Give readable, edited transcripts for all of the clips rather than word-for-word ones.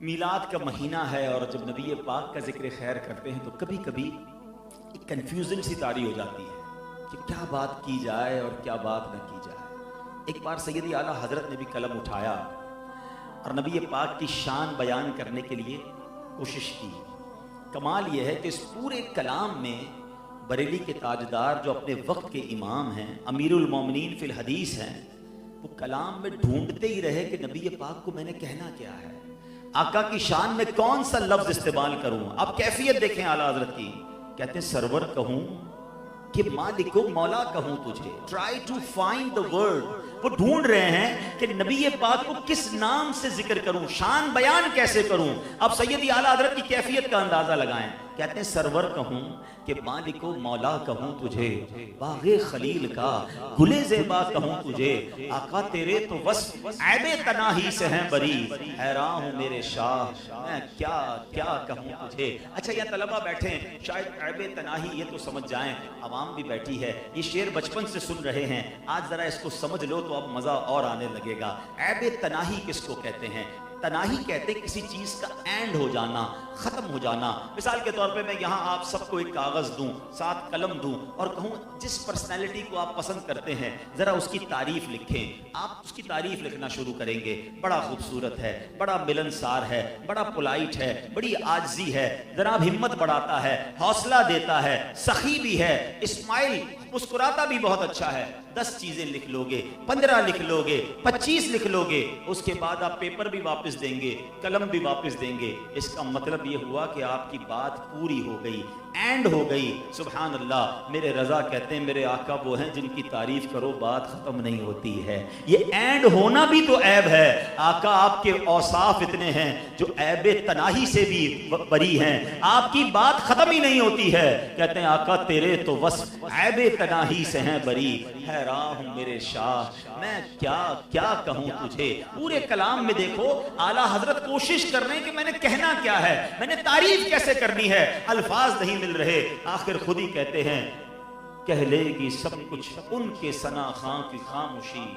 मीलाद का महीना है और जब नबी पाक का जिक्र खैर करते हैं तो कभी कभी एक कन्फ्यूजन सी तारी हो जाती है कि क्या बात की जाए और क्या बात न की जाए। एक बार सैयदी आला हजरत ने भी कलम उठाया और नबी पाक की शान बयान करने के लिए कोशिश की। कमाल यह है कि इस पूरे कलाम में बरेली के ताजदार जो अपने वक्त के इमाम हैं, अमीरुल मोमिनीन फिल हदीस हैं, वो कलाम में ढूंढते ही रहे कि नबी पाक को मैंने कहना क्या है, आका की शान में कौन सा लफ्ज इस्तेमाल करूं। अब कैफियत देखें आला हजरत की, कहते हैं सरवर कहूं कि मालिको मौला कहूं तुझे। Try to find the word. वो ढूंढ रहे हैं कि नबी पाक को किस नाम से जिक्र करूं, शान बयान कैसे करूं। अब सैयदी आला हजरत की कैफियत का अंदाजा लगाएं। कहते हैं सरवर कहूं कि मालिको मौला कहूं तुझे, बागे खलील का गुले ज़ेबा कहूं तुझे, आका तेरे तो वस्फ ऐबे तनाही से हैं बरी, हैरान हूं मेरे शाह मैं क्या क्या कहूं तुझे। अच्छा यह तलबा बैठे हैं, शायद ऐबे तनाही ये तो समझ जाएं, आवाम भी बैठी है, ये शेर बचपन से सुन रहे हैं, आज जरा इसको समझ लो तो अब मजा और आने लगेगा। ऐबे तनाही किसको कहते हैं? तनाही कहते हैं किसी चीज का एंड हो जाना, खत्म हो जाना। मिसाल के तौर पे मैं यहाँ आप सबको एक कागज दूं, साथ कलम दूं और कहूं जिस पर्सनैलिटी को आप पसंद करते हैं जरा उसकी तारीफ लिखें। आप उसकी तारीफ लिखना शुरू करेंगे, बड़ा खूबसूरत है, बड़ा मिलनसार है, बड़ा पोलाइट है, बड़ी आजिज़ी है, जनाब हिम्मत बढ़ाता है, हौसला देता है, सखी भी है, इस्माइल मुस्कुराता भी बहुत अच्छा है। 10 चीजें लिख लोगे, 15 लिख लोगे, 25 लिख लोगे, उसके बाद आप पेपर भी वापस देंगे, कलम भी वापस देंगे। इसका मतलब ये हुआ कि आपकी बात पूरी हो गई, एंड हो गई। सुभान अल्लाह। मेरे रजा कहते हैं मेरे आका वो हैं जिनकी तारीफ करो बात खत्म नहीं होती है। ये एंड होना भी तो ऐब है। आका आपके औसाफ इतने हैं जो ऐबे तनाही से भी बरी हैं, आपकी बात खत्म ही नहीं होती है। कहते हैं आका तेरे तो वस्फ ऐबे तनाही से हैं बरी, हैरान हूं मेरे शाह मैं क्या क्या कहूं तुझे। पूरे कलाम में देखो आला हजरत कोशिश कर रहे हैं कि मैंने कहना क्या है, मैंने तारीफ कैसे करनी है, अल्फाज नहीं मिल रहे। आखिर खुद ही कहते हैं कह लेगी सब कुछ उनके सना खां की खामोशी,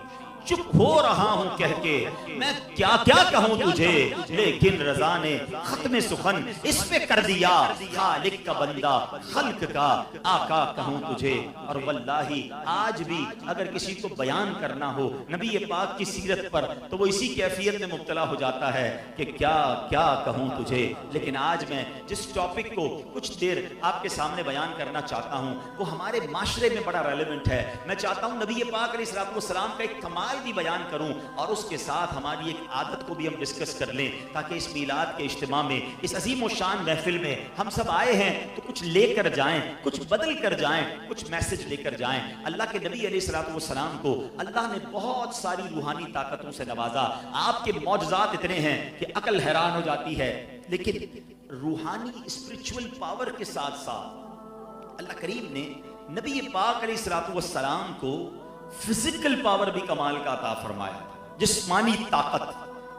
चुप हो रहा हूं कह के मैं क्या क्या कहूं तुझे, लेकिन रजा ने खत्म सुखन इस पे कर दिया, खालिक का बंदा खल्क का आका कहूं तुझे। और वल्लाही आज भी अगर किसी को बयान करना हो नबी पाक की सीरत पर तो वो इसी कैफियत में मुब्तला हो जाता है कि क्या क्या कहूं तुझे। लेकिन आज मैं जिस टॉपिक को कुछ देर आपके सामने बयान करना चाहता हूं वो हमारे माशरे में बड़ा रेलेवेंट है। मैं चाहता हूं नबी पाक अलैहिस्सलाम का एक कमाल भी बयान करूं और उसके साथ हमारी एक आदत को भी हम डिस्कस कर लें, ताकि इस मीलाद के इज्तिमा में, इस अजीम व शान महफिल में हम सब आए हैं तो कुछ लेकर जाएं, कुछ बदल कर जाएं, कुछ मैसेज लेकर जाएं। अल्लाह के नबी अलैहिस्सलाम को अल्लाह ने बहुत सारी रूहानी ताकतों से नवाजा। आपके मौजज़ात इतने हैं कि अकल हैरान हो जाती है। लेकिन रूहानी स्पिरिचुअल पावर के साथ साथ अल्लाह करीम ने नबी पाक अलैहिस्सलाम को फिजिकल पावर भी कमाल का अता फरमाया, जिस्मानी ताकत।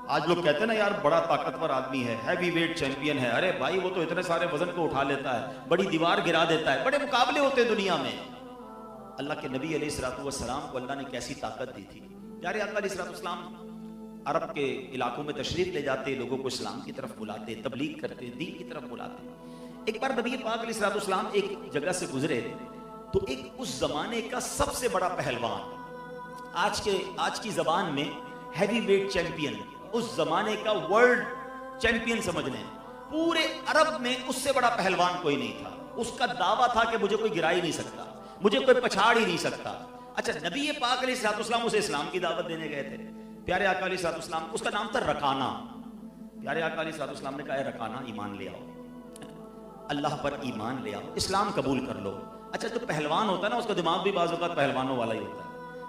आज लोग कहते हैं ना यार बड़ा ताकतवर आदमी है, हैवी वेट चैंपियन है। अरे भाई वो तो इतने सारे वजन को उठा लेता है, बड़ी दीवार गिरा देता है, बड़े मुकाबले होते हैं दुनिया में। अल्लाह के नबी अलैहिस्सलाम को अल्लाह ने कैसी ताकत दी थी। यार आका अलैहिस्सलाम अरब के इलाकों में तशरीफ ले जाते, लोगों को इस्लाम की तरफ बुलाते, तबलीग करते, दीन की तरफ बुलाते। एक बार नबी पाक अलैहिस्सलाम एक जगह से गुजरे तो एक उस जमाने का सबसे बड़ा पहलवान, आज की जबान में हैवी वेट चैंपियन, उस जमाने का वर्ल्ड चैंपियन समझ लें, पूरे अरब में उससे बड़ा पहलवान कोई नहीं था। उसका दावा था कि मुझे कोई गिरा ही नहीं सकता, मुझे कोई पछाड़ ही नहीं सकता। अच्छा नबी पाक अलैहिस्सलाम उसे इस्लाम की दावत देने गए थे। प्यारे आका अलैहिस्सलाम, उसका नाम था रकाना। प्यारे आका अलैहिस्सलाम ने कहा रकाना ईमान ले आओ, अल्लाह पर ईमान ले आओ, इस्लाम कबूल कर लो। अच्छा जो पहलवान होता है ना उसका दिमाग भी बाज़ औक़ात पहलवानों वाला ही होता है।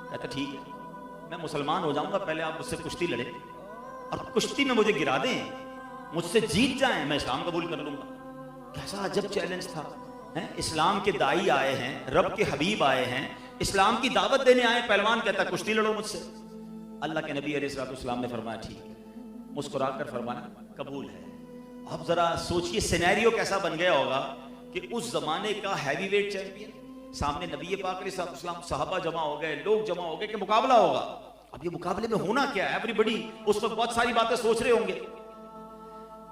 कहता ठीक है मैं मुसलमान हो जाऊंगा, पहले आप मुझसे कुश्ती लड़े और कुश्ती में मुझे गिरा दें, मुझसे जीत जाएं, मैं इस्लाम कबूल कर लूंगा। कैसा अजब चैलेंज था। इस्लाम के दाई आए हैं, रब के हबीब आए हैं, इस्लाम की दावत देने आए, पहलवान कहता कुश्ती लड़ो मुझसे। अल्लाह के नबी अलैहिस्सलाम ने फरमाया ठीक है, मुस्कुरा कर फरमाया कबूल है। अब जरा सोचिए सिनेरियो कैसा बन गया होगा कि उस जमाने का हैवी वेट चैंपियन सामने नबी पाक अलैहिस्सलाम, सहाबा जमा हो गए, लोग जमा हो गए कि मुकाबला होगा। अब ये मुकाबले में होना क्या है, एवरीबॉडी उस वक्त बहुत सारी बातें सोच रहे होंगे।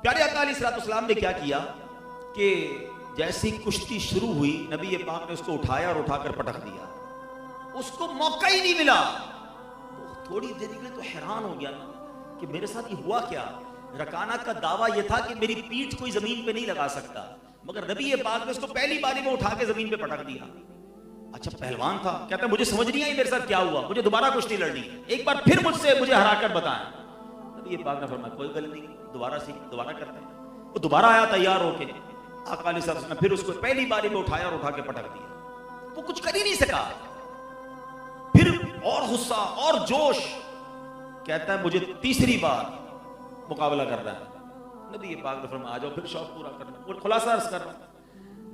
प्यारे आका अलैहिस्सलाम ने क्या किया कि जैसी कुश्ती शुरू हुई, नबी पाक ने उसको उठाया और उठाकर पटक दिया, उसको मौका ही नहीं मिला। तो थोड़ी देर के लिए तो हैरान हो गया ना कि मेरे साथ ये हुआ क्या। रकाना का दावा यह था कि मेरी पीठ कोई जमीन पे नहीं लगा सकता, मगर नबी पाक ने उसको पहली बारी में उठा के जमीन पे पटक दिया। अच्छा पहलवान था, कहता है मुझे समझ नहीं आई मेरे साथ क्या हुआ, मुझे दोबारा कुश्ती लड़नी है, एक बार फिर मुझे हरा कर बताएं। नबी पाक ने फरमाया कोई गल नहीं, दोबारा करते हैं। वो दोबारा आया तैयार होके, आका अलैहिस्सलाम ने फिर उसको पहली बारी में उठाया और उठा के पटक दिया। वो कुछ कर ही नहीं सका। फिर और गुस्सा और जोश, कहता है मुझे तीसरी बार मुकाबला करना है। नबी पाक ने फरमाया आ जाओ, फिर शौक पूरा करना। और खुलासा अर्ज कर रहा,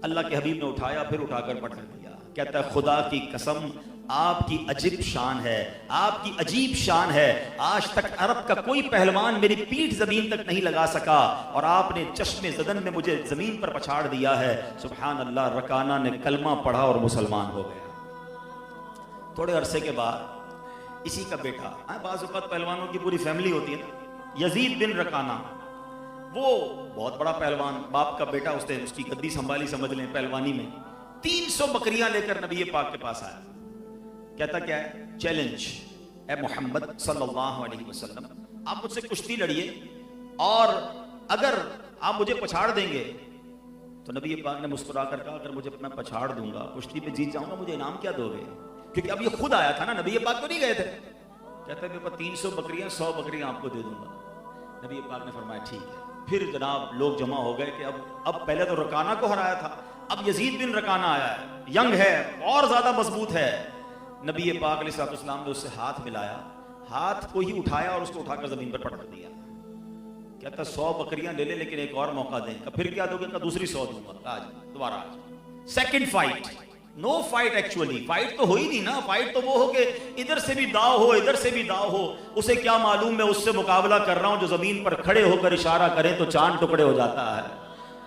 अल्लाह के हबीब ने उठाया फिर उठाकर पटक दिया। कहता है खुदा की कसम आपकी अजीब शान है, आपकी अजीब शान है, आज तक अरब का कोई पहलवान मेरी पीठ जमीन तक नहीं लगा सका और आपने चश्मे ज़दन में मुझे जमीन पर पछाड़ दिया है। सुभान अल्लाह। रकाना ने कलमा पढ़ा और मुसलमान हो गया। थोड़े अरसे के बाद इसी का बेटा, बाज़ औक़ात पहलवानों की पूरी फैमिली होती है ना, यजीद बिन रकाना, वो बहुत बड़ा पहलवान, बाप का बेटा, उसने उसकी गद्दी संभाली समझ लें पहलवानी में। 300 बकरियां लेकर नबी पाक के पास आया। कहता क्या है, चैलेंज ए मोहम्मद सल्लल्लाहु अलैहि वसल्लम, आप मुझसे कुश्ती लड़िए और अगर आप मुझे पछाड़ देंगे तो नबी पाक ने मुस्कुरा कर कहा अगर मुझे मैं पछाड़ दूंगा, कुश्ती पे जीत जाऊंगा, मुझे इनाम क्या दोगे? क्योंकि अब ये खुद आया था ना, नबी पाक तो नहीं गए थे। कहता है मेरे पास 300 बकरियां, 100 बकरियां आपको दे दूंगा। नबी पाक ने फरमाया ठीक है। फिर जनाब लोग जमा हो गए कि अब पहले तो रकाना को हराया था, अब यजीद बिन रकाना आया है, यंग है और ज्यादा मजबूत है। नबी पाक अलैहिस्सलाम ने उससे हाथ मिलाया, हाथ को ही उठाया और उसको उठाकर जमीन पर पटक दिया। कहता 100 बकरियां ले ले लेकिन एक और मौका दें। फिर क्या दोगे? दूसरी 100 दूंगा, आज दोबारा आज। Second fight, no fight, actually fight तो हो ही नहीं ना। फाइट तो वो हो कि इधर से भी दाव हो, इधर से भी दाव हो। उसे क्या मालूम मैं उससे मुकाबला कर रहा हूं जो जमीन पर खड़े होकर इशारा करें तो चांद टुकड़े हो जाता है।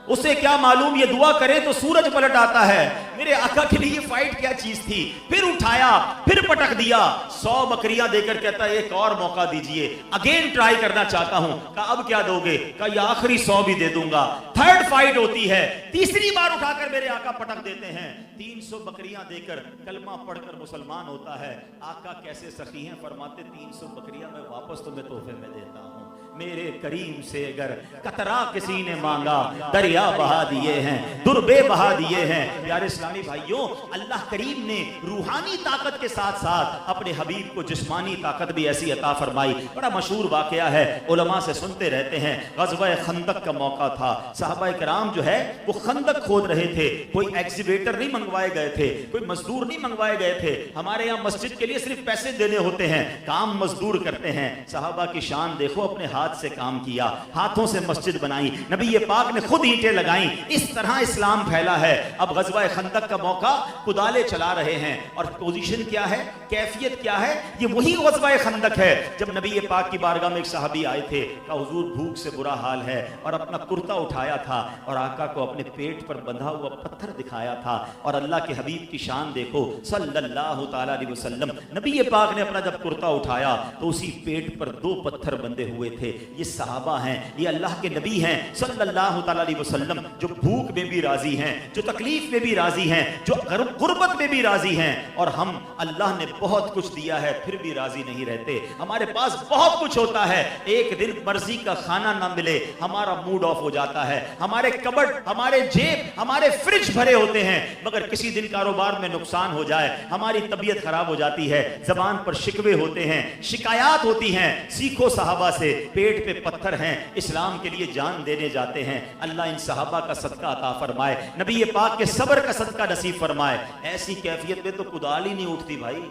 उसे क्या मालूम ये दुआ करे तो सूरज पलट आता है। मेरे आका के लिए ये फाइट क्या चीज थी। फिर उठाया, फिर पटक दिया, 100 बकरियां देकर कहता है एक और मौका दीजिए, अगेन ट्राई करना चाहता हूं। कहा अब क्या दोगे? कहा ये आखिरी 100 भी दे दूंगा। थर्ड फाइट होती है, तीसरी बार उठाकर मेरे आका पटक देते हैं। 300 बकरियां देकर कलमा पढ़कर मुसलमान होता है। आका कैसे सखी हैं, फरमाते 300 बकरियां मैं वापस तुम्हें तोहफे में देता हूं। मेरे करीम से अगर कतरा किसी ने मांगा, दरिया बहा दिए हैं, दुर्बे बहा दिए हैं। प्यारे इस्लामी भाइयों, अल्लाह करीम ने रूहानी ताकत के साथ साथ अपने हबीब को जिस्मानी ताकत भी ऐसी अता फरमाई। बड़ा मशहूर वाकया है, उलमा से सुनते रहते हैं। ग़ज़वा खंदक का मौका था, सहाबा किराम जो है वो खंदक खोद रहे थे। कोई एग्जीवेटर नहीं मंगवाए गए थे, कोई मजदूर नहीं मंगवाए गए थे। हमारे यहाँ मस्जिद के लिए सिर्फ पैसे देने होते हैं, काम मजदूर करते हैं। सहाबा की शान देखो, अपने हाथ से काम किया, हाथों से मस्जिद बनाई, नबी ये पाक ने खुद ईंटें लगाई। इस तरह इस्लाम फैला है। अब ग़ज़वा खंदक का मौका, कुदाले चला रहे हैं और पोजीशन क्या है, कैफियत क्या है? ये वही ग़ज़वा खंदक है जब नबी ये पाक की बारगाह में एक सहाबी आए थे, कहा हुजूर भूख से बुरा हाल है, और अपना कुर्ता उठाया था और आका को अपने पेट पर बंधा हुआ पत्थर दिखाया था। और अल्लाह के हबीब की शान देखो सल्लल्लाहु तआला अलैहि वसल्लम, नबी ये पाक ने अपना जब कुर्ता उठाया तो उसी पेट पर 2 पत्थर बंधे हुए थे। ये सहाबा हैं, ये अल्लाह के नबी हैं सल्लल्लाहु तआला अलैहि वसल्लम, जो भूख में भी राजी हैं, जो तकलीफ में भी राजी हैं, जो गुर्बत में भी राजी हैं। और हम, अल्लाह ने बहुत कुछ दिया है फिर भी राजी नहीं रहते। हमारे पास बहुत कुछ होता है, एक दिन मर्जी का खाना ना मिले हमारा मूड ऑफ हो जाता है। हमारे कबर्ड, हमारे जेब, हमारे फ्रिज भरे होते हैं, मगर किसी दिन कारोबार में नुकसान हो जाए हमारी तबीयत खराब हो जाती है, जबान पर शिकवे होते हैं, शिकायत होती हैं। सीखो सहाबा से, पेट पे पत्थर हैं, इस्लाम के लिए जान देने जाते हैं। अल्लाह इन सहाबा का सदका अता फरमाए, नबी ये पाक के सब्र का सदका नसीब फरमाए। ऐसी कैफियत में तो कुदाल ही नहीं उठती भाई।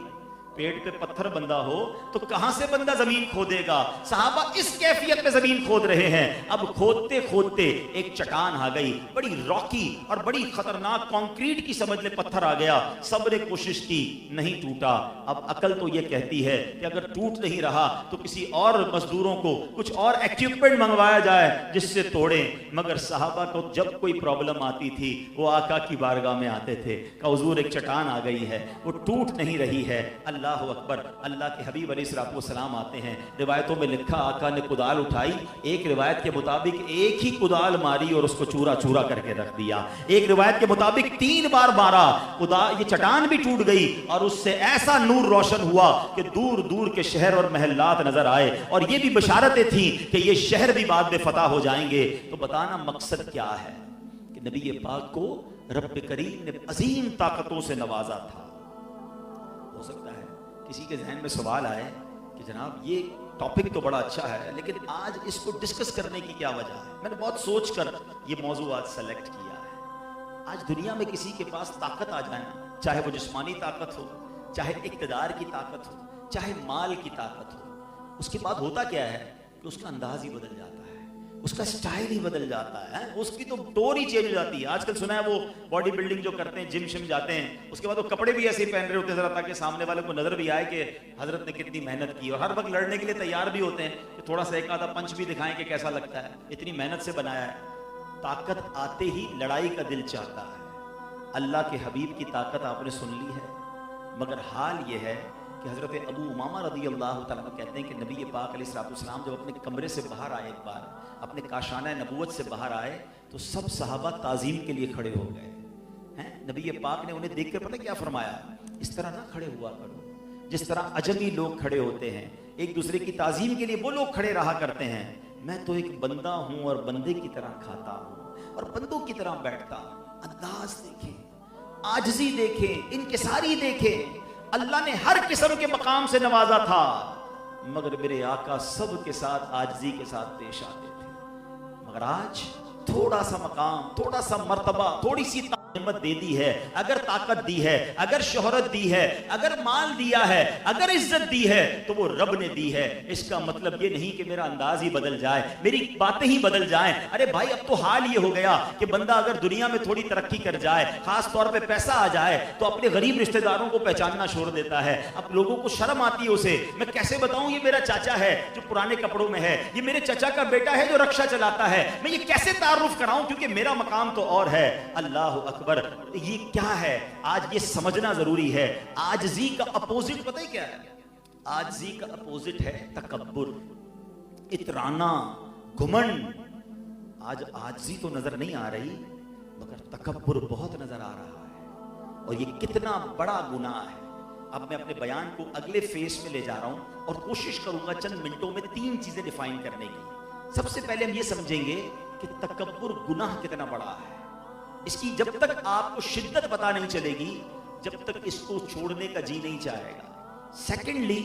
पेट पे पत्थर बंधा हो तो कहां से बंदा जमीन खोदेगा? सहाबा इस कैफियत में जमीन खोद रहे हैं। अब खोदते खोदते एक चट्टान आ गई, बड़ी रॉकी और बड़ी खतरनाक, कंक्रीट की समझ ले पत्थर आ गया। सबने कोशिश की, नहीं टूटा। अब अकल तो ये कहती है कि अगर टूट नहीं रहा तो किसी और मजदूरों को कुछ और इक्विपमेंट मंगवाया जाए जिससे तोड़े। मगर सहाबा को जब कोई प्रॉब्लम आती थी वो आका की बारगाह में आते थे, का हुजूर एक चट्टान आ गई है, वो टूट नहीं रही है। अल्लाह अल्लाह अकबर। अल्लाह के हबीब अलैहिस्सलाम आते हैं, रिवायतों में लिखा आका ने कुदाल उठाई, एक रिवायत के मुताबिक एक ही कुदाल मारी और उसको चूरा चूरा करके रख दिया। एक रिवायत के मुताबिक 3 बार मारा, कुदाल ये चट्टान भी टूट गई और उससे ऐसा नूर रोशन हुआ कि दूर दूर के शहर और महल्लात नजर आए। और ये भी बशारतें थी कि ये शहर भी बाद में फतह हो जाएंगे। तो बताना मकसद क्या है कि नबी पाक को रब करीम ने अजीम ताकतों से नवाजा था। हो सकता है किसी के जहन में सवाल आए कि जनाब ये टॉपिक तो बड़ा अच्छा है, लेकिन आज इसको डिस्कस करने की क्या वजह है। मैंने बहुत सोचकर ये मौजू आज सेलेक्ट किया है। आज दुनिया में किसी के पास ताकत आ जाए ना, चाहे वो जिस्मानी ताकत हो, चाहे इक़्तिदार की ताकत हो, चाहे माल की ताकत हो, उसके बाद होता क्या है कि उसका अंदाज ही बदल जाता है, उसका स्टाइल ही बदल जाता है, उसकी तो टोर ही चेंज हो जाती है। आजकल सुना है वो बॉडी बिल्डिंग जो करते हैं, जिम शिम जाते हैं, उसके बाद वो कपड़े भी ऐसे ही पहन रहे होते हैं जरा ताकि सामने वाले को नजर भी आए कि हजरत ने कितनी मेहनत की। और हर वक्त लड़ने के लिए तैयार भी होते हैं कि थोड़ा सा एक आधा पंच भी दिखाएं कि कैसा लगता है, इतनी मेहनत से बनाया है। ताकत आते ही लड़ाई का दिल चाहता है। अल्लाह के हबीब की ताकत आपने सुन ली है, मगर हाल ये है कि हज़रत अबू उमामा रज़ी अल्लाह तआला अन्हु कहते हैं कि नबी पाक अलैहिस्सलाम जब अपने कमरे से बाहर आए, एक बार अपने काशाना नबूवत से बाहर आए, तो सब सहाबा ताज़ीम के लिए खड़े हो गए हैं। नबी पाक ने उन्हें देखकर पता क्या फरमाया, इस तरह ना खड़े हुआ करो जिस तरह अजमी लोग खड़े होते हैं, एक दूसरे की ताज़ीम के लिए वो लोग खड़े रहा करते हैं। मैं तो एक बंदा हूँ और बंदे की तरह खाता हूँ और बंदों की तरह बैठता हूँ। अंदाज देखें, आजिज़ी देखें, इनकिसारी देखें। अल्लाह ने हर किस्म के मकाम से नवाजा था, मगर मेरे आका सब के साथ आजिज़ी के साथ पेश आते थे। मगर आज थोड़ा सा मकाम, थोड़ा सा मर्तबा, थोड़ी सी हिम्मत दे दी है, अगर ताकत दी है, अगर शोहरत दी है, अगर माल दिया है, अगर इज्जत दी है, तो वो रब ने दी है। इसका मतलब ये नहीं कि मेरा अंदाज ही बदल जाए, मेरी बातें ही बदल जाएं। अरे भाई, अब तो हाल ये हो गया कि बंदा अगर दुनिया में थोड़ी तरक्की कर जाए, खास तौर पे पैसा आ जाए, तो अपने गरीब रिश्तेदारों को पहचानना छोड़ देता है। अब लोगों को शर्म आती है उसे, मैं कैसे बताऊं ये मेरा चाचा है जो पुराने कपड़ों में है, ये मेरे चाचा का बेटा है जो रक्षा चलाता है, मैं ये कैसे तारुफ कराऊं क्योंकि मेरा मकाम तो और है। अल्लाह अकबर, ये क्या है आज ये समझना जरूरी है। आजिज़ी का अपोजिट पता है क्या है? आजिज़ी का अपोजिट है तकब्बुर, इतराना, घुमंड। आज आजिज़ी तो नजर नहीं आ रही, मगर तकब्बुर बहुत नजर आ रहा है, और ये कितना बड़ा गुनाह है। अब मैं अपने बयान को अगले फेस में ले जा रहा हूं और कोशिश करूंगा चंद मिनटों में 3 चीजें डिफाइन करने की। सबसे पहले हम ये समझेंगे कि तकब्बुर गुनाह कितना बड़ा है। इसकी जब तक आपको शिद्दत पता नहीं चलेगी, जब तक इसको छोड़ने का जी नहीं चाहेगा। सेकेंडली,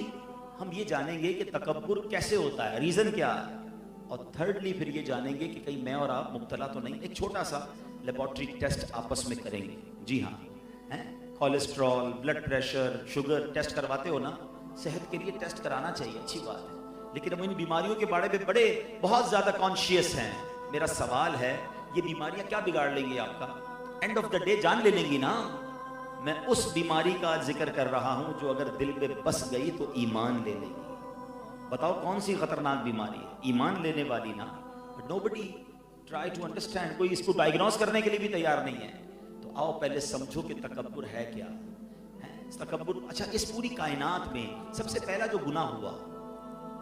हम ये जानेंगे कि तकब्बुर कैसे होता है, रीजन क्या है, और थर्डली फिर ये जानेंगे कि कहीं मैं और आप मुब्तला तो नहीं। एक छोटा सा लेबोरेटरी टेस्ट आपस में करेंगे। जी हाँ, cholesterol, blood pressure, sugar test करवाते हो ना, सेहत के लिए टेस्ट कराना चाहिए, अच्छी बात है, लेकिन हम इन बीमारियों के बारे में बहुत ज्यादा कॉन्शियस हैं। मेरा सवाल है, ये बीमारियां क्या बिगाड़ लेंगी आपका? एंड ऑफ द डे जान ले लेंगी ना। मैं उस बीमारी का जिक्र कर रहा हूं जो अगर दिल में बस गई तो ईमान ले लेगी। बताओ कौन सी खतरनाक बीमारी है? ईमान लेने वाली ना। नोबडी ट्राई टू अंडरस्टैंड, कोई इसको डायग्नोस करने के लिए भी तैयार नहीं है। तो आओ पहले समझो कि तकब्बुर है क्या है। तकब्बुर, अच्छा, इस पूरी कायनात में सबसे पहला जो गुनाह हुआ,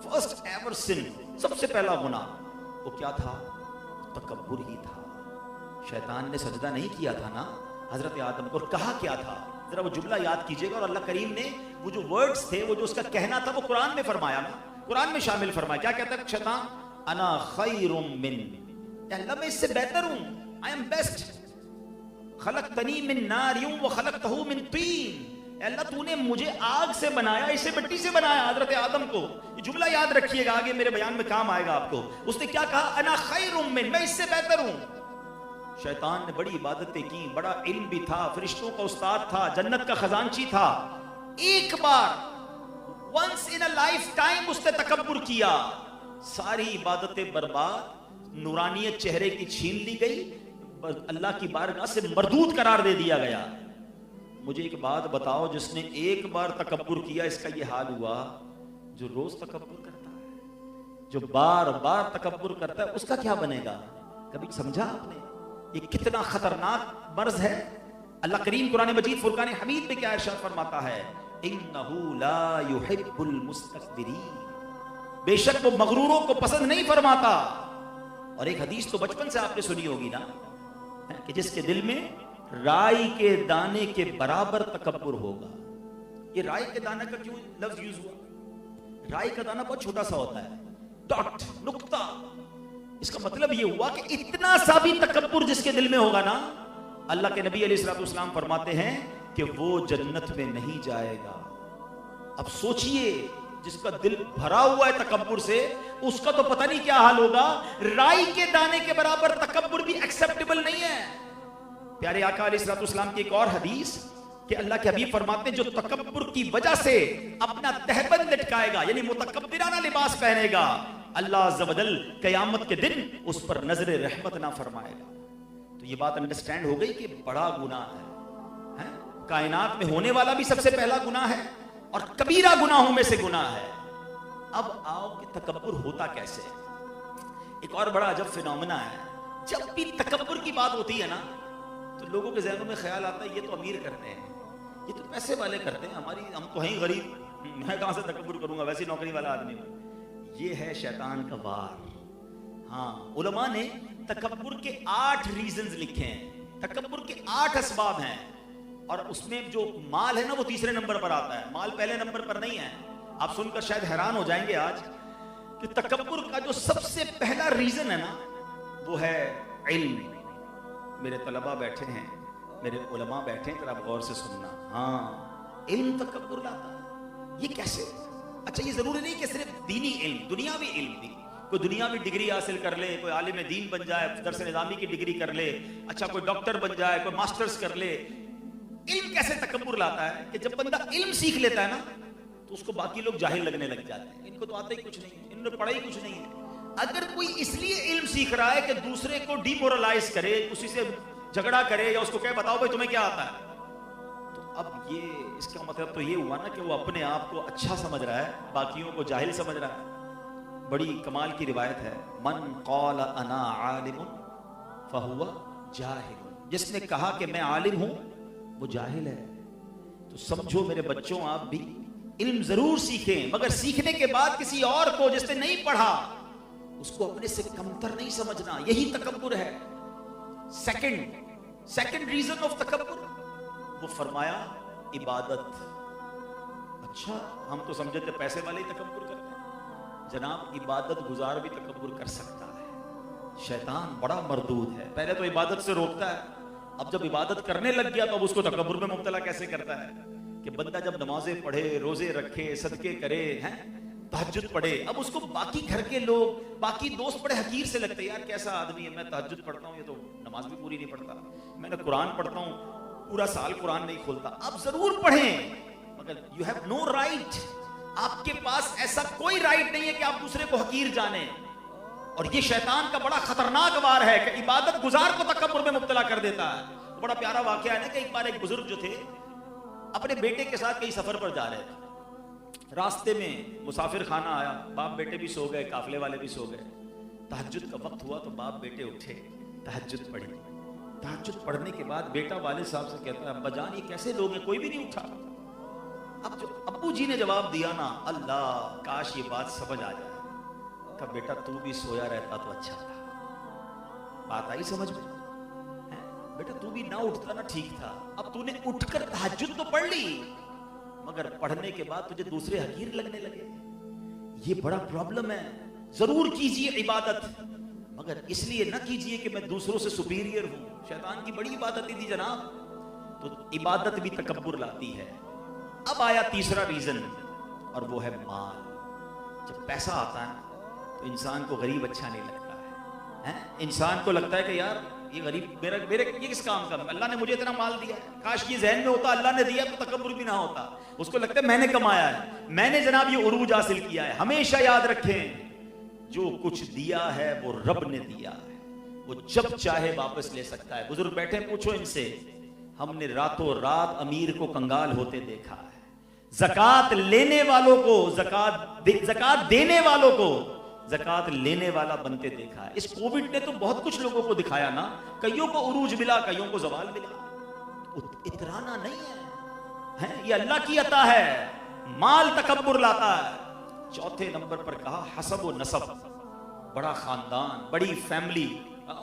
फर्स्ट एवर सिन, सबसे पहला गुनाह वो क्या था? तकब्बुर ही था। शैतान ने सजदा नहीं किया था ना हजरत आदम को, और कहा क्या था? जरा वो जुमला याद कीजिएगा। और अल्लाह करीम ने वो जो वर्ड्स थे, वो जो उसका कहना था, वो कुरान में फरमाया ना, कुरान में शामिल फरमाया। क्या कहता है शैतान? अना खैरुम मिन, अल्लाह मैं इससे बेहतर हूं, आई एम बेस्ट। खलक़तनी मिन नारियम व खलक़तहू मिन तीन, अल्लाह तूने मुझे आग से बनाया, इसे मिट्टी से बनाया, हजरत आदम को। ये जुमला याद रखिएगा, आगे मेरे बयान में काम आएगा आपको। उसने क्या कहा? अना खैरुम मिन, मैं इससे बेहतर हूं। शैतान ने बड़ी इबादतें की, बड़ा इल्म भी था, फरिश्तों का उस्ताद था, जन्नत का खजांची था। एक बार, once in a lifetime उसने तकब्बुर किया, सारी इबादतें बर्बाद, नूरानियत चेहरे की छीन ली गई, अल्लाह की बारगाह से मरदूद करार दे दिया गया। मुझे एक बात बताओ, जिसने एक बार तकब्बुर किया इसका ये हाल हुआ, जो रोज तकब्बुर करता है, जो बार बार तकब्बुर करता है, उसका क्या बनेगा? कभी समझा आपने ये कितना खतरनाक मर्ज है? अल्लाह करीम कुरान मजीद फुरकान हमीद में क्या इरशाद फरमाता है? इन्नहु ला युहिब्बुल मुस्तकबिरीन, बेशक वो मगरूरों को पसंद नहीं फरमाता। और एक हदीस तो बचपन से आपने सुनी होगी ना, कि जिसके दिल में राई के दाने के बराबर तकब्बुर होगा। ये राई के दाने का क्यों लफ्ज यूज हुआ? राई का दाना बहुत छोटा सा होता है, डॉट, नुक्ता। इसका मतलब ये हुआ कि इतना सा भी तकब्बुर जिसके दिल में होगा ना, अल्लाह के नबी अलैहिस्सलाम फरमाते हैं कि वो जन्नत में नहीं जाएगा। अब सोचिए, जिसका दिल भरा हुआ है तकब्बुर से, उसका तो पता नहीं क्या हाल होगा। राई के दाने के बराबर तकब्बुर भी एक्सेप्टेबल नहीं है। प्यारे आका अलैहिस्सलाम की एक और हदीस कि अल्लाह के हबीब फरमाते हैं, जो तकब्बुर की वजह से अपना तहबंद लटकाएगा, यानी मुतकब्बिराना लिबास पहनेगा, अल्लाह अज़्ज़ व जल क़यामत के दिन उस पर नजर रहमत ना फरमाएगा। तो ये बात अंडरस्टैंड हो गई कि बड़ा गुनाह है? कायनात में होने वाला भी सबसे पहला गुनाह है और कबीरा गुनाहों में से गुनाह है। अब आओ कि तकब्बुर होता कैसे। एक और बड़ा अजब फिनोमेना है, जब भी तकब्बुर की बात होती है ना, तो लोगों के ज़हनों में ख्याल आता है ये तो अमीर करते हैं, ये तो पैसे वाले करते हैं, हम तो हैं गरीब, मैं कहां से तकब्बुर करूंगा, वैसे नौकरी वाला आदमी हूं। ये है शैतान का वार। हाँ, उलमा ने तकब्बुर के 8 रीजंस लिखे हैं, तकब्बुर के 8 असबाब हैं, और उसमें जो माल है ना वो तीसरे नंबर पर आता है, माल पहले नंबर पर नहीं है। आप सुनकर शायद हैरान हो जाएंगे आज कि तकब्बुर का जो सबसे पहला रीजन है ना, वो है इल्म। मेरे तलबा बैठे हैं, मेरे उलमा बैठे हैं, आप गौर से सुनना। हाँ, इल्म तकब्बुर लाता है। ये कैसे? अच्छा, ये जरूरी नहीं कि सिर्फ दीनी इल्म, दुनियावी इल्म भी, कोई दुनियावी डिग्री हासिल कर ले, कोई आलिम दीन बन जाए, दर्स निज़ामी की डिग्री कर ले, अच्छा कोई डॉक्टर बन जाए, कोई मास्टर्स कर ले। इल्म कैसे तकब्बुर लाता है कि जब बंदा इल्म सीख लेता है ना, तो उसको बाकी लोग जाहिल लगने लग जाते हैं, इनको तो आता ही कुछ नहीं, इन्होंने पढ़ा ही कुछ नहीं है। अगर कोई इसलिए इल्म सीख रहा है कि दूसरे को डिमोरलाइज करे, उसी से झगड़ा करे, या उसको कहे बताओ भाई तुम्हें क्या आता है, तो अब ये इसका मतलब तो ये हुआ ना कि वो अपने आप को अच्छा समझ रहा है, बाकियों को जाहिल समझ रहा है। बड़ी कमाल की रिवायत है, मन क़ाल अना आलिमुन फहुवा जाहिल, जिसने कहा कि मैं आलिम हूं वो जाहिल है। तो समझो मेरे बच्चों, आप भी इल्म जरूर सीखें, मगर सीखने के बाद किसी और को जिसने नहीं पढ़ा उसको अपने से कमतर नहीं समझना, यही तकब्बुर है। सेकंड रीजन ऑफ तकब्बुर, वो फरमाया इबादत। अच्छा, हम तो समझते थे पैसे वाले ही तकब्बुर करते हैं, जनाब इबादत गुजार भी तकब्बुर कर सकता है। शैतान बड़ा मरदूद है, पहले तो इबादत से रोकता है, अब जब इबादत करने लग गया तो अब उसको तकब्बुर में मुब्तला कैसे करता है कि बंदा जब नमाजें पढ़े, रोजे रखे, सदके करे, हैं, तहज्जुद पढ़े, अब उसको बाकी घर के लोग, बाकी दोस्त बड़े हकीर से लगते हैं, यार कैसा आदमी है, मैं तहज्जुद पढ़ता हूँ, ये तो नमाज भी पूरी नहीं पढ़ता, मैंने कुरान पढ़ता हूँ, पूरा साल कुरान नहीं खोलता। अब जरूर पढ़ें, मगर यू हैव नो राइट, आपके पास ऐसा कोई राइट नहीं है कि आप दूसरे को हकीर जाने। और ये शैतान का बड़ा खतरनाक वार है कि इबादत गुजार को तकब्बुर में मुब्तला कर देता है। तो बड़ा प्यारा वाकया है ना कि एक बार एक बुजुर्ग जो थे अपने बेटे के साथ कहीं सफर पर जा रहे थे, रास्ते में मुसाफिर खाना आया, बाप बेटे भी सो गए, काफले वाले भी सो गए, तहज्जुद का वक्त हुआ तो बाप बेटे उठे, तहज्जुद पढ़ी। तहज्जुद पढ़ने के बाद बेटा वाले साहब से कहता है, अब्बा जान ये कैसे लोग हैं, कोई भी नहीं उठा। अब जो अब्बू जी ने जवाब दिया ना, अल्लाह काश ये बात समझ आ जाए, कब बेटा तू भी सोया रहता तो अच्छा था। बात आई समझ में? बेटा तू भी ना उठता ना ठीक था। अब तूने उठकर तहज्जुद तो पढ़ ली, मगर पढ़ने के बाद तुझे दूसरे हकीर लगने लगे। ये बड़ा प्रॉब्लम है। जरूर कीजिए इबादत, मगर इसलिए ना कीजिए कि मैं दूसरों से सुपीरियर हूं। शैतान की बड़ी इबादत थी जनाब, तो इबादत भी तकब्बुर लाती है। अब आया तीसरा रीजन, और वो है माल। जब पैसा आता है तो इंसान को गरीब अच्छा नहीं लगता है, इंसान को लगता है कि यार ये गरीब मेरे ये किस काम का, अल्लाह ने मुझे इतना माल दिया है, काश ये ज़हन में होता अल्लाह ने दिया तो तकब्बुर भी ना होता। उसको लगता है मैंने कमाया है, मैंने जनाब ये उरूज हासिल किया है। हमेशा याद रखें, जो कुछ दिया है वो रब ने दिया है, वो जब चाहे वापस ले सकता है। बुजुर्ग बैठे, पूछो इनसे, हमने रातों रात अमीर को कंगाल होते देखा है, ज़कात लेने वालों को ज़कात देने वालों को ज़कात लेने वाला बनते देखा है। इस कोविड ने तो बहुत कुछ लोगों को दिखाया ना, कईयों को उरूज मिला, कईयों को ज़वाल मिला। इतराना नहीं है, है, ये अल्लाह की अता है। माल तकब्बुर लाता है। चौथे नंबर पर कहा हसब व नसब, बड़ा खानदान, बड़ी फैमिली।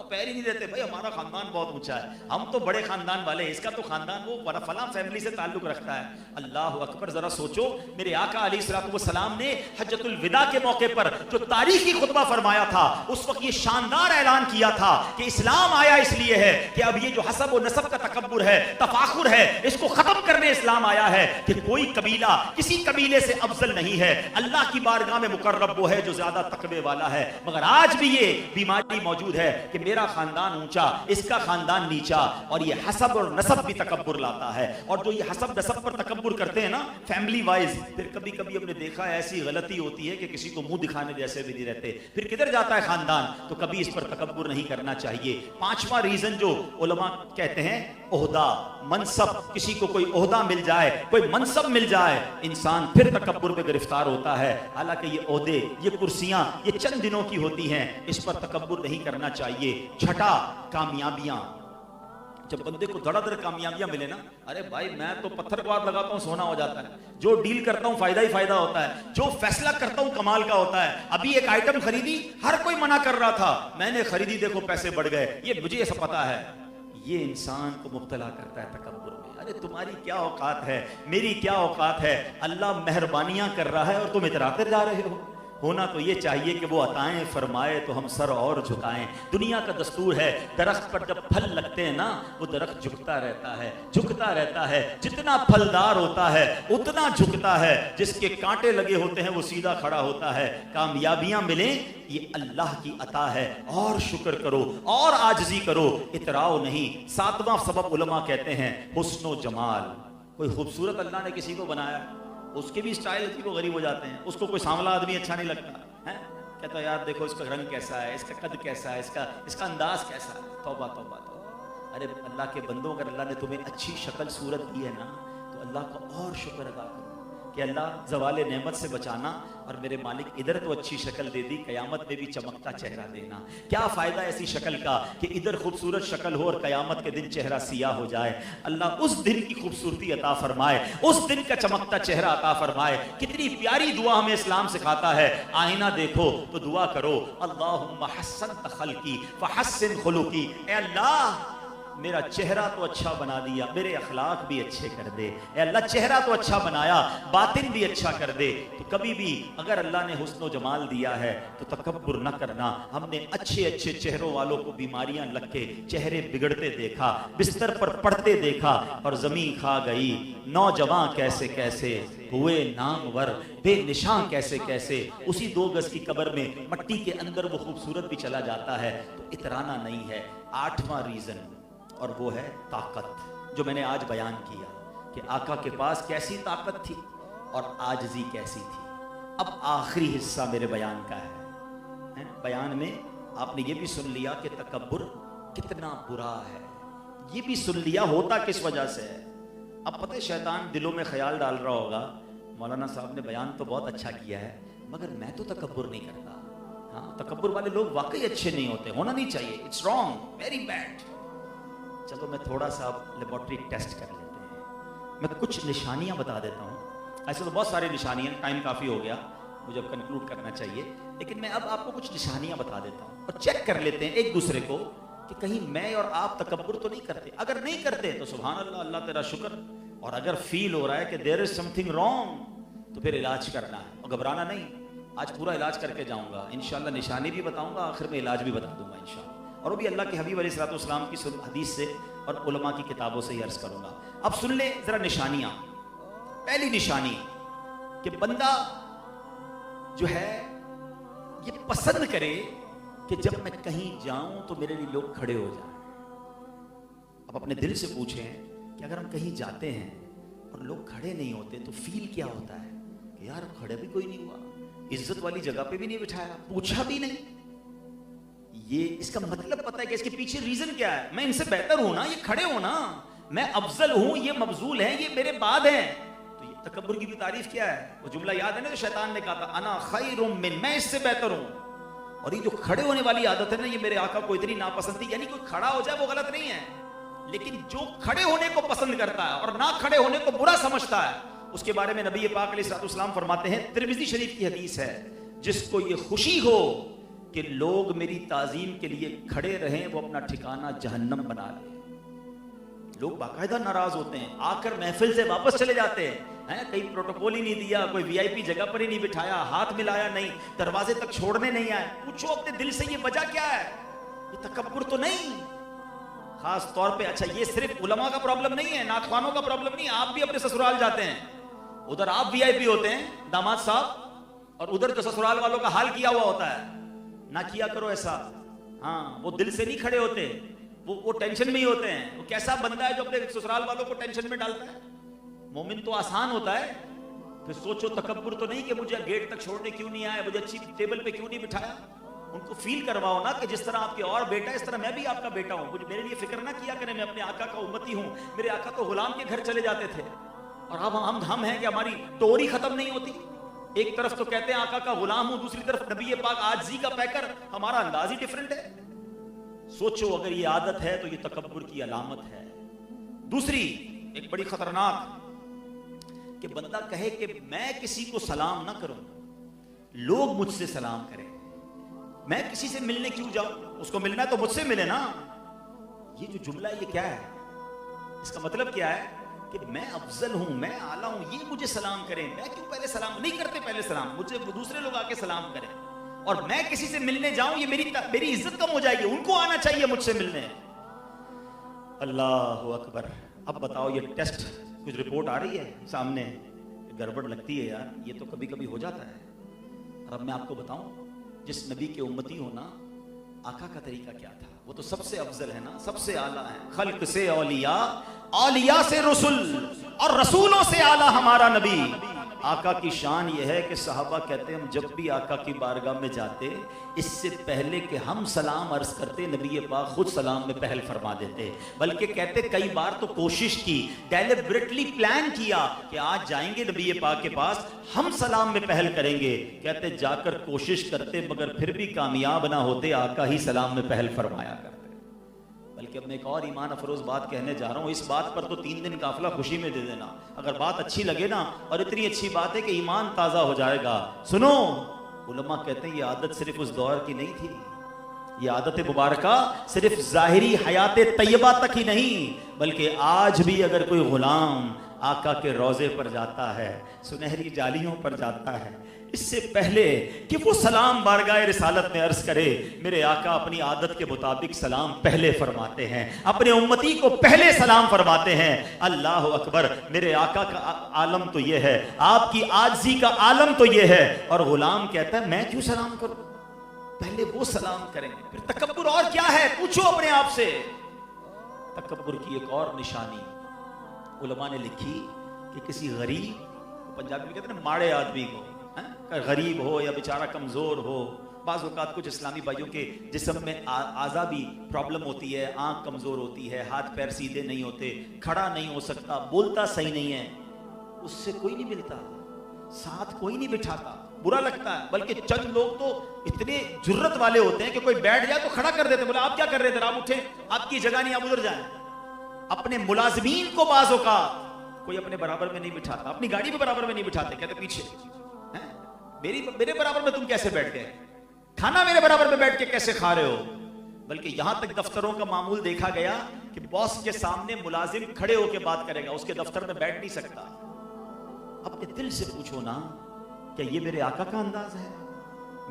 पैर ही नहीं देते भाई, हमारा खानदान बहुत ऊंचा है, हम तो बड़े खानदान वाले हैं, इसका तो खानदान वो फलां फैमिली से ताल्लुक रखता है। अल्लाह अकबर। जरा सोचो, मेरे आका अलैहिस्सलाम ने हज्जतुल विदा के मौके पर जो तारीखी खुतबा फरमाया था, उस वक्त ये शानदार ऐलान किया था कि इस्लाम आया इसलिए है कि अब ये जो हसब व नसब का तकब्बुर है, तफाखुर है, इसको खत्म करने इस्लाम आया है कि कोई कबीला किसी कबीले से अफजल नहीं है। अल्लाह की बारगाह में मुकर्रब वो है जो ज्यादा तकवे वाला है। मगर आज भी ये बीमारी मौजूद है कि मेरा खानदान ऊंचा, इसका खानदान नीचा, और ये हसब और नसब भी तकब्बुर लाता है। और जो ये हसब नसब पर तकब्बुर करते हैं ना फैमिली वाइज, फिर कभी कभी हमने देखा है ऐसी गलती होती है कि किसी को मुंह दिखाने जैसे भी नहीं रहते, फिर किधर जाता है खानदान। तो कभी इस पर तकब्बुर नहीं करना चाहिए। पांचवा रीजन जो उलमा कहते हैं, ओहदा मनसब, किसी को कोई ओहदा मिल जाए, कोई मनसब मिल जाए, इंसान फिर तकब्बुर में गिरफ्तार होता है। हालांकि ये ओहदे, ये कुर्सियां, ये चंद दिनों की होती हैं, इस पर तकब्बुर नहीं करना चाहिए। छठा, कामयाबियां। जब बंदे को धड़ाधड़ कामयाबियां मिले ना, अरे भाई मैं तो पत्थर को हाथ लगाता हूं सोना हो जाता है, जो डील करता हूं फायदा ही फायदा होता है, जो फैसला करता हूं कमाल का होता है। अभी एक आइटम खरीदी, हर कोई मना कर रहा था, मैंने खरीदी, देखो पैसे बढ़ गए, ये मुझे ऐसा पता है। ये इंसान को मुब्तला करता है तकब्बुर में। अरे तुम्हारी क्या औकात है, मेरी क्या औकात है, अल्लाह मेहरबानियां कर रहा है और तुम इतराते जा रहे हो। होना तो ये चाहिए कि वो अताएं फरमाए तो हम सर और झुकाएं। दुनिया का दस्तूर है, दरख्त पर जब फल लगते हैं ना, वो दरख्त झुकता रहता है, झुकता रहता है, जितना फलदार होता है उतना झुकता है, जिसके कांटे लगे होते हैं वो सीधा खड़ा होता है। कामयाबियां मिले ये अल्लाह की अता है, और शुक्र करो और आजिज़ी करो, इतराओ नहीं। सातवां सबब उलमा कहते हैं हुस्न जमाल। कोई खूबसूरत अल्लाह ने किसी को बनाया, उसके भी स्टाइल की वो गरीब हो जाते हैं, उसको कोई सांवला आदमी अच्छा नहीं लगता है, कहता यार देखो इसका रंग कैसा है, इसका कद कैसा है, इसका अंदाज कैसा है। तौबा तौबा तौबा। अरे अल्लाह के बंदों, अगर अल्लाह ने तुम्हें अच्छी शक्ल सूरत दी है ना, तो अल्लाह का और शुक्र अदा करो कि अल्लाह ज़वाले नेमत से बचाना, और मेरे मालिक इधर तो अच्छी शक्ल दे दी, क़यामत में भी चमकता चेहरा देना। क्या फ़ायदा ऐसी शक्ल का कि इधर खूबसूरत शक्ल हो और क़यामत के दिन चेहरा सियाह हो जाए। अल्लाह उस दिन की खूबसूरती अता फरमाए, उस दिन का चमकता चेहरा अता फरमाए। कितनी प्यारी दुआ हमें इस्लाम सिखाता है। आईना देखो तो दुआ करो, अल्लाहुम्मा हस्सनत खल्की फहस्सिन खुलुकी। ए अल्लाह मेरा चेहरा तो अच्छा बना दिया, मेरे अखलाक भी अच्छे कर दे। अल्लाह चेहरा तो अच्छा बनाया, बातिन भी अच्छा कर दे। तो कभी भी अगर अल्लाह ने हुस्न जमाल दिया है तो तकब्बुर न करना। हमने अच्छे अच्छे चेहरों वालों को बीमारियां लग के चेहरे बिगड़ते देखा, बिस्तर पर पड़ते देखा, और जमीन खा गई। नौजवान कैसे कैसे हुए नामवर, बेनिशान कैसे कैसे, उसी 2 गज की कब्र में मट्टी के अंदर वो खूबसूरत भी चला जाता है। तो इतराना नहीं है। 8वां रीजन, और वो है ताकत, जो मैंने आज बयान किया कि आका के पास कैसी ताकत थी और आजिज़ी कैसी थी। अब आखिरी हिस्सा मेरे बयान का है। बयान में आपने ये भी सुन लिया कि तकब्बुर कितना बुरा है, ये भी सुन लिया होता किस वजह से है। अब पता है शैतान दिलों में ख्याल डाल रहा होगा, मौलाना साहब ने बयान तो बहुत अच्छा किया है, मगर मैं तो तकब्बुर नहीं करता। हाँ, तकब्बुर वाले लोग वाकई अच्छे नहीं होते, होना नहीं चाहिए, इट्स रॉन्ग, वेरी बैड। चलो मैं थोड़ा सा लेबोरेटरी टेस्ट कर लेते हैं। मैं कुछ निशानियां बता देता हूं। ऐसे तो बहुत सारी निशानियां, टाइम काफ़ी हो गया, मुझे अब कंक्लूड करना चाहिए, लेकिन मैं अब आपको कुछ निशानियां बता देता हूं और चेक कर लेते हैं एक दूसरे को कि कहीं मैं और आप तकब्बुर तो नहीं करते। अगर नहीं करते तो सुभान अल्लाह, अल्लाह तेरा शुक्र। और अगर फील हो रहा है कि देयर इज समथिंग रॉन्ग तो फिर इलाज करना है और घबराना नहीं। आज पूरा इलाज करके जाऊंगा इंशाल्लाह, निशानी भी बताऊंगा, आखिर में इलाज भी बता दूंगा इंशाल्लाह, और वो भी अल्लाह के हबीब अलैहिस्सलाम की हदीस से और उलमा की किताबों से ही अर्ज करूंगा। अब सुन ले जरा निशानियां। पहली निशानी कि बंदा जो है ये पसंद करे कि जब मैं कहीं जाऊं तो मेरे लिए लोग खड़े हो जाएं। अब अपने दिल से पूछें कि अगर हम कहीं जाते हैं और लोग खड़े नहीं होते तो फील क्या होता है कि यार खड़े भी कोई नहीं हुआ, इज्जत वाली जगह पे भी नहीं बिठाया, पूछा भी नहीं। ये इसका मतलब पता है कि इसके पीछे रीजन क्या है। मैं इनसे बेहतर हूं ना, ये खड़े हो ना, मैं अफजल हूं, ये मफजूल हैं, ये मेरे बाद हैं। तो ये तकब्बुर की भी तारीफ क्या है। वो जुमला याद है ना जो शैतान ने कहा था, अना खैरुम मिन, मैं इससे बेहतर हूं। और ये जो खड़े होने वाली आदत है ना, ये मेरे आका को इतनी नापसंद थी। यानी कोई खड़ा हो जाए वो गलत नहीं है, लेकिन जो खड़े होने को पसंद करता है और ना खड़े होने को बुरा समझता है, उसके बारे में नबी पाक अलैहिस्सलाम फरमाते हैं, तिरमिज़ी शरीफ की हदीस है, जिसको ये खुशी हो कि लोग मेरी ताजीम के लिए खड़े रहें, वो अपना ठिकाना जहन्नम बना ले। लोग बाकायदा नाराज होते हैं, आकर महफिल से वापस चले जाते हैं, कहीं प्रोटोकॉल ही नहीं दिया, कोई वीआईपी जगह पर ही नहीं बिठाया, हाथ मिलाया नहीं, दरवाजे तक छोड़ने नहीं आए। पूछो अपने दिल से, ये वजह क्या है? ये तकब्बुर तो नहीं? खास तौर पे अच्छा, ये सिर्फ उलमा का प्रॉब्लम नहीं है, नाखवानों का प्रॉब्लम नहीं है। आप भी अपने ससुराल जाते हैं, उधर आप वीआईपी होते हैं दामाद साहब, और उधर तो ससुराल वालों का हाल किया हुआ होता है। ना किया करो ऐसा। हाँ, वो दिल से नहीं खड़े होते, वो टेंशन में ही होते हैं। वो कैसा बंदा है जो अपने ससुराल वालों को टेंशन में डालता है? मोमिन तो आसान होता है। फिर सोचो, तकब्बुर तो नहीं कि मुझे गेट तक छोड़ने क्यों नहीं आया, मुझे अच्छी टेबल पे क्यों नहीं बिठाया। उनको फील करवाओ ना कि जिस तरह आपके और बेटा, इस तरह मैं भी आपका बेटा हूं। मुझे मेरे लिए फिक्र ना किया करें, मैं अपने आका का उम्मती हूं। मेरे आका तो गुलाम के घर चले जाते थे, और अब हम हैं कि हमारी टोरी खत्म नहीं होती। एक तरफ तो कहते हैं आका का गुलाम हूं, दूसरी तरफ नबी पाक आजिज़ी का पैकर। हमारा अंदाज ही डिफरेंट है। सोचो, अगर ये आदत है तो ये तकब्बुर की अलामत है। दूसरी एक बड़ी खतरनाक, कि बंदा कहे कि मैं किसी को सलाम ना करूं, लोग मुझसे सलाम करें, मैं किसी से मिलने क्यों जाऊं? उसको मिलना है तो मुझसे मिले ना। ये जो जुमला है, ये क्या है? इसका मतलब क्या है कि मैं अफजल हूं, मैं आला हूं, ये मुझे सलाम करें, मैं क्यों पहले सलाम नहीं करते? पहले सलाम मुझे दूसरे लोग आके सलाम करें, और मैं किसी से मिलने जाऊं, ये मेरी इज्जत कम हो जाएगी। उनको आना चाहिए मुझसे मिलने। अल्लाह अकबर। अब बताओ, ये टेस्ट कुछ रिपोर्ट आ रही है सामने, गड़बड़ लगती है यार, ये तो कभी कभी हो जाता है। और अब मैं आपको बताऊं, जिस नबी के उम्मती हो ना, आका का तरीका क्या था? वो तो सबसे अफजल है ना, सबसे आला है। खल्क से औलिया, औलिया से रसूल, और रसूलों से आला हमारा नबी। आका की शान यह है कि सहाबा कहते हैं, हम जब भी आका की बारगाह में जाते, इससे पहले कि हम सलाम अर्ज करते, नबी पाक खुद सलाम में पहल फरमा देते। बल्कि कहते कई बार तो कोशिश की, डेलिबरेटली प्लान किया कि आज जाएंगे नबी पाक के पास, हम सलाम में पहल करेंगे। कहते जाकर कोशिश करते, मगर फिर भी कामयाब ना होते, आका ही सलाम में पहल फरमाया करते। बल्कि अब मैं एक और ईमान अफरोज बात कहने जा रहा हूँ। इस बात पर तो 3 दिन काफिला खुशी में दे देना, अगर बात अच्छी लगे ना, और इतनी अच्छी बात है कि ईमान ताज़ा हो जाएगा। सुनो, उलमा कहते हैं ये आदत सिर्फ उस दौर की नहीं थी, ये आदत मुबारका सिर्फ ज़ाहिरी हयात तैयबा तक ही नहीं, बल्कि आज भी अगर कोई गुलाम आका के रोज़े पर जाता है, सुनहरी जालियों पर जाता है, इससे पहले कि वो सलाम बारगाह रिसालत में अर्ज करे, मेरे आका अपनी आदत के मुताबिक सलाम पहले फरमाते हैं, अपने उम्मती को पहले सलाम फरमाते हैं। अल्लाह अकबर। मेरे आका का आलम तो ये है, आपकी आजिज़ी का आलम तो ये है, और गुलाम कहता है मैं क्यों सलाम करूं? पहले वो सलाम करें। फिर तकब्बुर और क्या है, पूछो अपने आप से। तकब्बुर की एक और निशानी उलमा ने लिखी कि किसी गरीब, पंजाबी में कहते हैं ना, माड़े आदमी को, गरीब हो या बेचारा कमज़ोर हो, बाज़ औक़ात कुछ इस्लामी भाइयों के जिस्म में आज़ा भी प्रॉब्लम होती है, आँख कमज़ोर होती है, हाथ पैर सीधे नहीं होते, खड़ा नहीं हो सकता, बोलता सही नहीं है, उससे कोई नहीं मिलता, साथ कोई नहीं बिठाता, बुरा लगता है। बल्कि चंद लोग तो इतने जुर्रत वाले होते हैं कि कोई बैठ जाए तो खड़ा कर देते, बोले आप क्या कर रहे थे, आप उठे, आपकी जगह नहीं, आप उधर जाएं। अपने मुलाजिमीन को बाज़ औक़ात कोई अपने बराबर में नहीं बिठाता, अपनी गाड़ी में बराबर में नहीं बिठाते, कहते पीछे मेरे बराबर में तुम कैसे बैठ गए, खाना मेरे बराबर में बैठ के कैसे खा रहे हो। बल्कि यहां तक दफ्तरों का मामूल देखा गया कि बॉस के सामने मुलाजिम खड़े होकर बात करेगा, उसके दफ्तर में बैठ नहीं सकता। अपने दिल से पूछो ना, क्या ये मेरे आका का अंदाज है?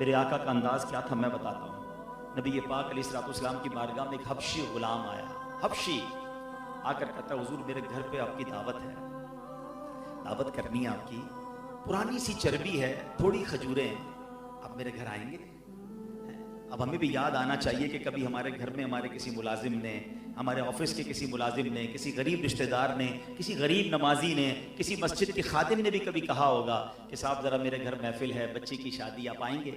मेरे आका का अंदाज क्या था, मैं बताता हूं। नबी पाक अलैहिस्सलाम की बारगाह में एक हबशी गुलाम आया। हबशी आकर कहता, हुजूर मेरे घर पे आपकी दावत है, दावत करनी है आपकी, पुरानी सी चर्बी है, थोड़ी खजूरें हैं, आप मेरे घर आएंगे? अब हमें भी याद आना चाहिए कि कभी हमारे घर में हमारे किसी मुलाजिम ने, हमारे ऑफिस के किसी मुलाजिम ने, किसी गरीब रिश्तेदार ने, किसी गरीब नमाजी ने, किसी मस्जिद के खादिम ने भी कभी कहा होगा कि साहब ज़रा मेरे घर महफिल है, बच्ची की शादी, आप आएंगे?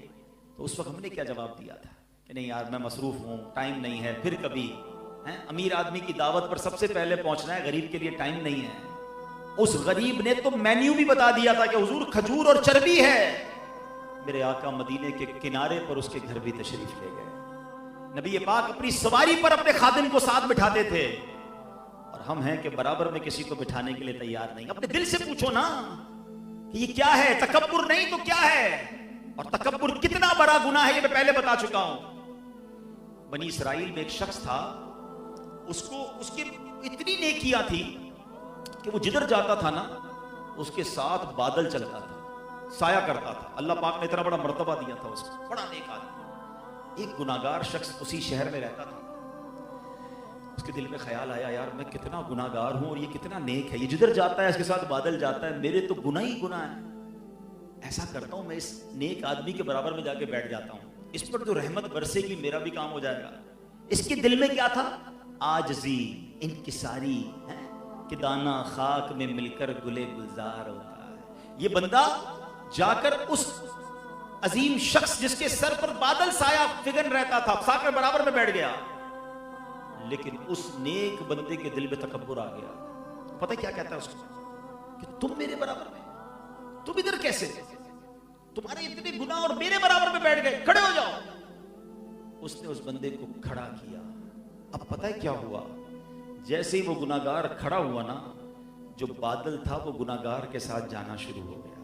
तो उस वक्त हमने क्या जवाब दिया था कि नहीं यार मैं मसरूफ़ हूँ, टाइम नहीं है, फिर कभी। अमीर आदमी की दावत पर सबसे पहले पहुँचना है, गरीब के लिए टाइम नहीं है। उस गरीब ने तो मेन्यू भी बता दिया था कि हुजूर खजूर और चर्बी है। मेरे आका मदीने के किनारे पर उसके घर भी तशरीफ ले गए। नबी पाक अपनी सवारी पर अपने खादिम को साथ बिठाते थे। हम हैं कि बराबर में किसी को बिठाने के लिए तैयार नहीं। अपने दिल से पूछो ना कि ये क्या है, तकब्बुर नहीं तो क्या है, और तकब्बुर कितना बड़ा गुनाह है, ये मैं पहले बता चुका हूं। बनी इसराइल में एक शख्स था, उसको उसके इतनी नेकियां थी कि वो जिधर जाता था ना उसके साथ बादल चलता था, साया करता था। अल्लाह पाक ने इतना बड़ा मर्तबा दिया था उसको, बड़ा नेक आदमी। एक गुनाहगार शख्स उसी शहर में रहता था। उसके दिल में ख्याल आया, यार मैं कितना गुनाहगार हूं और ये कितना नेक है, ये जिधर जाता है इसके साथ बादल जाता है, मेरे तो गुनाह ही गुनाह है। ऐसा करता हूं मैं इस नेक आदमी के बराबर में जाके बैठ जाता हूं, इस पर जो रहमत बरसेगी मेरा भी काम हो जाएगा। इसके दिल में क्या था? आजजी, इनकिसारी है कि दाना खाक में मिलकर गुले गुलजार होता है। ये बंदा जाकर उस अजीम शख्स जिसके सर पर बादल साया फिगन रहता था, साकर बराबर में बैठ गया। लेकिन उस नेक बंदे के दिल में तकब्बुर आ गया। पता है क्या कहता है उसको? कि तुम मेरे बराबर में, तुम इधर कैसे, तुम्हारे इतने गुनाह और मेरे बराबर में बैठ गए, खड़े हो जाओ। उसने उस बंदे को खड़ा किया। अब पता है क्या हुआ? जैसे ही वो गुनाहगार खड़ा हुआ ना, जो बादल था वो गुनाहगार के साथ जाना शुरू हो गया।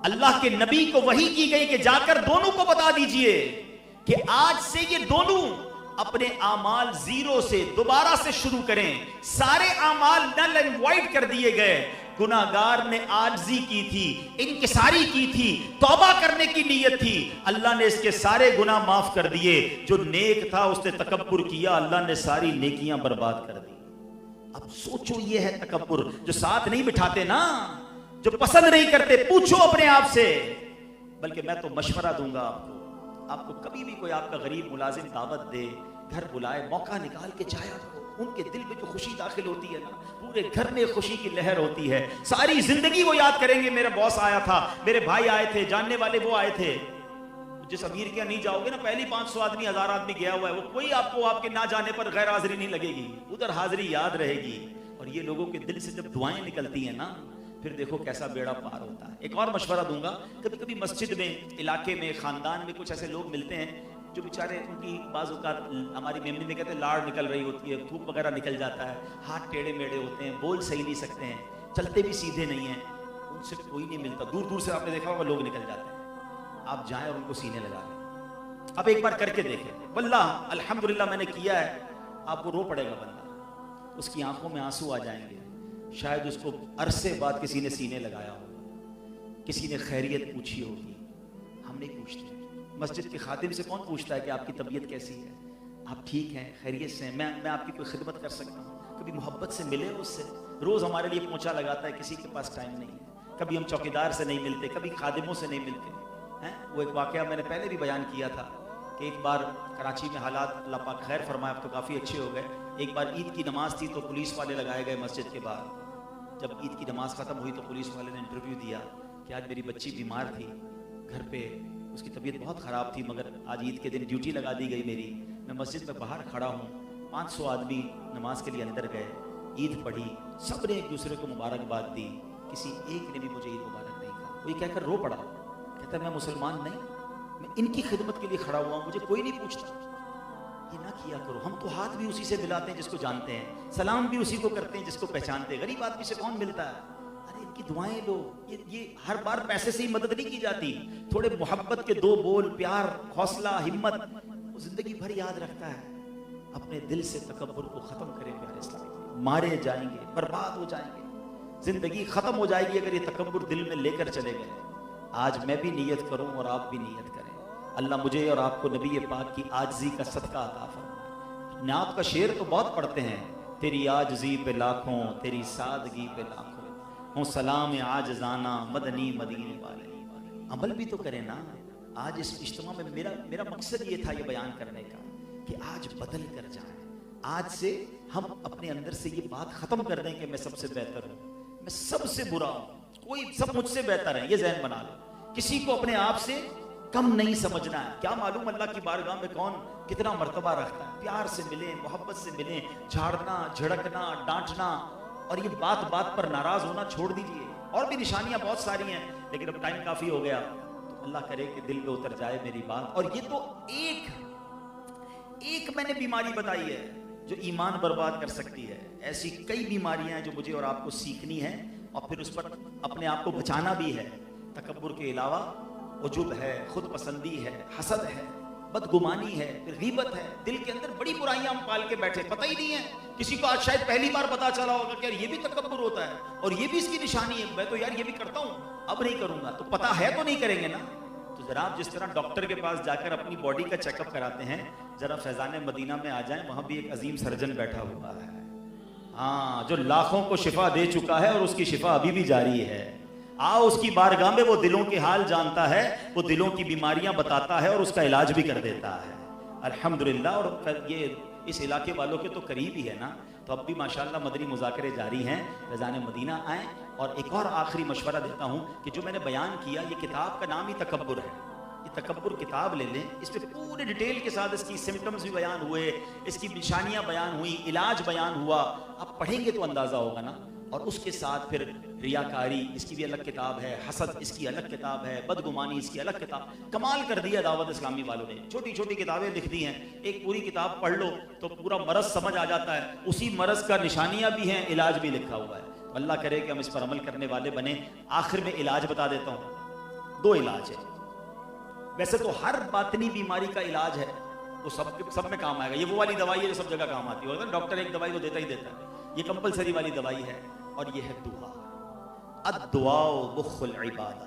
अल्लाह के नबी को वही की गई कि जाकर दोनों को बता दीजिए कि आज से ये दोनों अपने आमाल जीरो से दोबारा से शुरू करें। सारे आमाल नल एंड वाइड कर दिए गए। गुनाहगार ने आजिज़ी की थी, इनकिसारी की थी, तौबा करने की नीयत थी, अल्लाह ने इसके सारे गुनाह माफ कर दिए। जो नेक था उसने तकब्बुर किया, अल्लाह ने सारी नेकियां बर्बाद कर दी। अब सोचो, ये है तकब्बुर। जो साथ नहीं बिठाते ना, जो पसंद नहीं करते, पूछो अपने आप से। बल्कि मैं तो मशवरा दूंगा आपको कभी भी कोई आपका गरीब मुलाजिम दावत दे, घर बुलाए, मौका निकाल के चाय आपको, उनके दिल में जो खुशी दाखिल होती है ना, पूरे घर में खुशी की लहर होती है। सारी जिंदगी वो याद करेंगे, मेरा बॉस आया था, मेरे भाई आए थे, जानने वाले वो आए थे। जिस अमीर के यहाँ नहीं जाओगे ना, पहली 500 आदमी 1000 आदमी गया हुआ है, वो कोई आपको आपके ना जाने पर गैर हाजिरी नहीं लगेगी, उधर हाजिरी याद रहेगी। और ये लोगों के दिल से जब दुआएं निकलती हैं ना, फिर देखो कैसा बेड़ा पार होता है। एक और मशवरा दूंगा, कभी कभी मस्जिद में, इलाके में, खानदान में कुछ ऐसे लोग मिलते हैं जो बेचारे, उनकी बाजू का, हमारी मेमनी में कहते हैं लाड़ निकल रही होती है, थूक वगैरह निकल जाता है, हाथ टेढ़े मेढ़े होते हैं, बोल सही नहीं सकते हैं, चलते भी सीधे नहीं हैं, उनसे कोई नहीं मिलता। दूर दूर से आपने देखा होगा लोग निकल जाते हैं। आप जाएं और उनको सीने लगा लें। अब एक बार करके देखें, वल्लाह अल्हम्दुलिल्लाह मैंने किया है, आपको रो पड़ेगा बंदा, उसकी आंखों में आंसू आ जाएंगे। शायद उसको अरसे बाद किसी ने सीने लगाया होगा, किसी ने खैरियत पूछी होगी। हम नहीं पूछते। मस्जिद के खादिम से कौन पूछता है कि आपकी तबीयत कैसी है, आप ठीक हैं, खैरियत से हैं, मैं आपकी कोई खिदमत कर सकता हूँ? कभी मोहब्बत से मिले उससे। रोज़ हमारे लिए पोंछा लगाता है, किसी के पास टाइम नहीं है। कभी हम चौकीदार से नहीं मिलते, कभी खादिमों से नहीं मिलते हैं। वो एक वाक़या मैंने पहले भी बयान किया था कि एक बार कराची में हालात अल्लाह पाक खैर फरमाए, अब तो काफ़ी अच्छे हो गए। एक बार ईद की नमाज थी तो पुलिस वाले लगाए गए मस्जिद के बाहर। जब ईद की नमाज ख़त्म हुई तो पुलिस वाले ने इंटरव्यू दिया कि आज मेरी बच्ची बीमार थी घर पे, उसकी तबीयत बहुत ख़राब थी, मगर आज ईद के दिन ड्यूटी लगा दी गई मेरी। मैं मस्जिद में बाहर खड़ा हूँ, 500 आदमी नमाज के लिए अंदर गए, ईद पढ़ी, सब ने एक दूसरे को मुबारकबाद दी, किसी एक ने भी मुझे ईद मुबारक नहीं कहा। वो ये कहकर रो पड़ा, कहता मैं मुसलमान नहीं, मैं इनकी खिदमत के लिए खड़ा हुआ हूँ, मुझे कोई नहीं पूछता। ये ना किया करो। हम तो हाथ भी उसी से मिलाते हैं जिसको जानते हैं, सलाम भी उसी को करते हैं जिसको पहचानते हैं। गरीब आदमी से कौन मिलता है? अरे इनकी दुआएं लो। ये हर बार पैसे से ही मदद नहीं की जाती। थोड़े मोहब्बत के 2 बोल, प्यार, हौसला, हिम्मत, वो जिंदगी भर याद रखता है। अपने दिल से तकब्बुर को खत्म करें प्यारे इस्लाम। मारे जाएंगे, बर्बाद हो जाएंगे, जिंदगी खत्म हो जाएगी अगर ये तकब्बुर दिल में लेकर चले गए। आज मैं भी नियत करूं और आप भी नियत करें, अल्लाह मुझे और आपको नबी पाक की आजिज़ी का सदका अता फरमाए। नात का शेर तो बहुत पढ़ते हैं, तेरी आजिज़ी पे लाखों, तेरी सादगी पे लाखों, हूँ सलाम आजिज़ाना मदनी मदीने वाले। अमल भी तो करें ना। आज इस इज्तिमा में मेरा मकसद ये था, ये बयान करने का कि आज बदल कर जाए। आज से हम अपने अंदर से ये बात खत्म कर दें कि मैं सबसे बेहतर हूँ, मैं सबसे बुरा हूँ, कोई सब मुझसे बेहतर है, ये ज़हन बना लो। किसी को अपने आप से कम नहीं समझना है। क्या मालूम अल्लाह की बारगाह में कौन कितना मर्तबा रखता है। प्यार से मिलें, मोहब्बत से मिलें, झाड़ना, झड़कना, डांटना और ये बात बात पर नाराज होना छोड़ दीजिए। और भी निशानियां बहुत सारी हैं, लेकिन अब टाइम काफी हो गया, तो अल्लाह करे कि दिल में उतर जाए मेरी बात। और ये तो एक मैंने बीमारी बताई है, जो ईमान बर्बाद कर सकती है। ऐसी कई बीमारियां हैं जो मुझे और आपको सीखनी है और फिर उस पर अपने आप को बचाना भी है। तकब्बुर के अलावा उजुब है, खुद पसंदी है, हसद है, बदगुमानी है, गीबत है। दिल के अंदर बड़ी बुराइयां हम पाल के बैठे, पता ही नहीं है। किसी को आज शायद पहली बार पता चला होगा कि यार ये भी तकब्बुर होता है और ये भी इसकी निशानी है। मैं तो यार ये भी करता हूं, अब नहीं करूंगा। तो पता है तो नहीं करेंगे ना। तो जरा आप जिस तरह डॉक्टर के पास जाकर अपनी बॉडी का चेकअप कराते हैं, जरा फैजान मदीना में आ जाएं, वहां भी एक अजीम सर्जन बैठा हुआ है, हाँ, जो लाखों को शिफा दे चुका है और उसकी शिफा अभी भी जारी है। आओ उसकी बारगाह में, वो दिलों के हाल जानता है, वो दिलों की बीमारियां बताता है और उसका इलाज भी कर देता है। अल्हम्दुलिल्लाह। और ये इस इलाके वालों के तो करीब ही है ना, तो अब भी माशाल्लाह मदनी मुज़ाकरे जारी हैं। फैज़ान मदीना आएँ। और एक और आखिरी मशवरा देता हूँ कि जो मैंने बयान किया, ये किताब का नाम ही तकब्बुर है। ये तकब्बुर किताब ले लें, इस पर पूरे डिटेल के साथ इसकी सिम्टम्स भी बयान हुए, इसकी निशानियाँ बयान हुई, इलाज बयान हुआ। आप पढ़ेंगे तो अंदाज़ा होगा ना। और उसके साथ फिर रियाकारी, इसकी भी अलग किताब है, हसद इसकी अलग किताब है, बदगुमानी इसकी अलग किताब। कमाल कर दिया दावत इस्लामी वालों ने, छोटी छोटी किताबें लिख दी हैं। एक पूरी किताब पढ़ लो तो पूरा मरज़ समझ आ जाता है, उसी मरज़ का निशानियाँ भी हैं, इलाज भी लिखा हुआ है। अल्लाह करे कि हम इस पर अमल करने वाले बने। आखिर में इलाज बता देता हूँ, 2 इलाज है। वैसे तो हर बातनी बीमारी का इलाज है, वो सब में काम आएगा। ये वो वाली दवाई है जो सब जगह काम आती है। डॉक्टर एक दवाई तो देता ही देता है, ये कंपलसरी वाली दवाई है। और ये है दुआ। अद्दुआ मुख्खुल इबादा,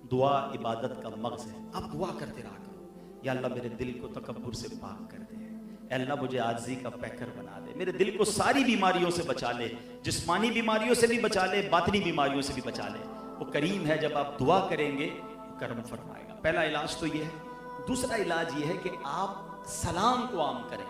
दुआ इबादत का मग़ज़ है। आप दुआ करते रहा करो, या अल्लाह मेरे दिल को तकब्बुर से पाक कर दे, अल्लाह मुझे आज़ी का पैकर बना दे, मेरे दिल को सारी बीमारियों से बचा ले, जिस्मानी बीमारियों से भी बचा ले, बातनी बीमारियों से भी बचा ले। वो करीम है, जब आप दुआ करेंगे वो करम फरमाएगा। पहला इलाज तो ये है। दूसरा इलाज ये है कि आप सलाम को आम करें।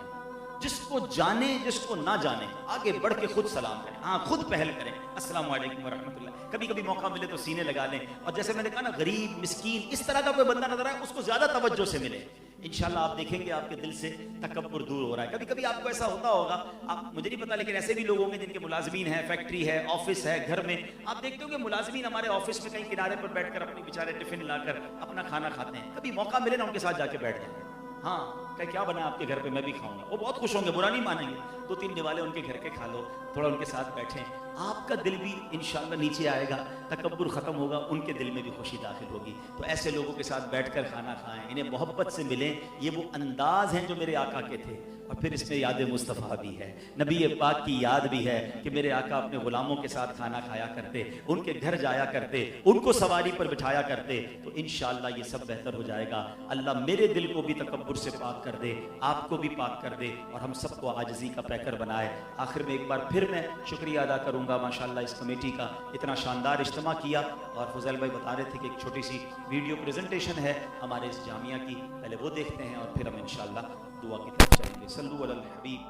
जिसको जाने जिसको ना जाने, आगे बढ़ के खुद सलाम करें। हाँ, खुद पहल करें, अस्सलाम वालेकुम व रहमतुल्लाह। कभी कभी मौका मिले तो सीने लगा लें। और जैसे मैंने कहा ना, गरीब मिस्कीन इस तरह का कोई बंदा नजर आए, उसको ज्यादा तवज्जो से मिले। इंशाल्लाह आप देखेंगे आपके दिल से तकब्बुर दूर हो रहा है। कभी कभी आपको ऐसा होता होगा, आप मुझे नहीं पता, लेकिन ऐसे भी लोग होंगे जिनके मुलाजमीन है, फैक्ट्री है, ऑफिस है, घर में आप देखते हो कि मुलाजमीन हमारे ऑफिस में कहीं किनारे पर बैठकर अपने बेचारे टिफिन लाकर अपना खाना खाते हैं। कभी मौका मिले ना, उनके साथ जाके बैठ जाए। हाँ, क्या बना आपके घर पे, मैं भी खाऊंगा। वो बहुत खुश होंगे, बुरा नहीं मानेंगे। 2-3 निवाले उनके घर के खा लो, थोड़ा उनके साथ बैठें, आपका दिल भी इंशाल्लाह नीचे आएगा, तकब्बुर खत्म होगा, उनके दिल में भी खुशी दाखिल होगी। तो ऐसे लोगों के साथ बैठकर खाना खाएं, इन्हें मोहब्बत से मिलें। ये वो अंदाज हैं जो मेरे आका के थे। और फिर इसमें याद मुस्तफ़ा भी है, नबी पाक की याद भी है कि मेरे आका अपने गुलामों के साथ खाना खाया करते, उनके घर जाया करते, उनको सवारी पर बिठाया करते। तो इंशाअल्लाह ये सब बेहतर हो जाएगा। अल्लाह मेरे दिल को भी तकब्बुर से पाक कर दे, आपको भी पाक कर दे, और हम सबको आजिज़ी का पैकर बनाए। आखिर में एक बार फिर मैं शुक्रिया अदा करूँगा माशाअल्लाह इस कमेटी का, इतना शानदार इज्तिमा किया। और फज़ैल भाई बता रहे थे कि एक छोटी सी वीडियो प्रेजेंटेशन है हमारे इस जामिया की, पहले वो देखते हैं और फिर हम इंशाअल्लाह दुआ की तरफ चलेंगे। सल्लु अलल हबीब।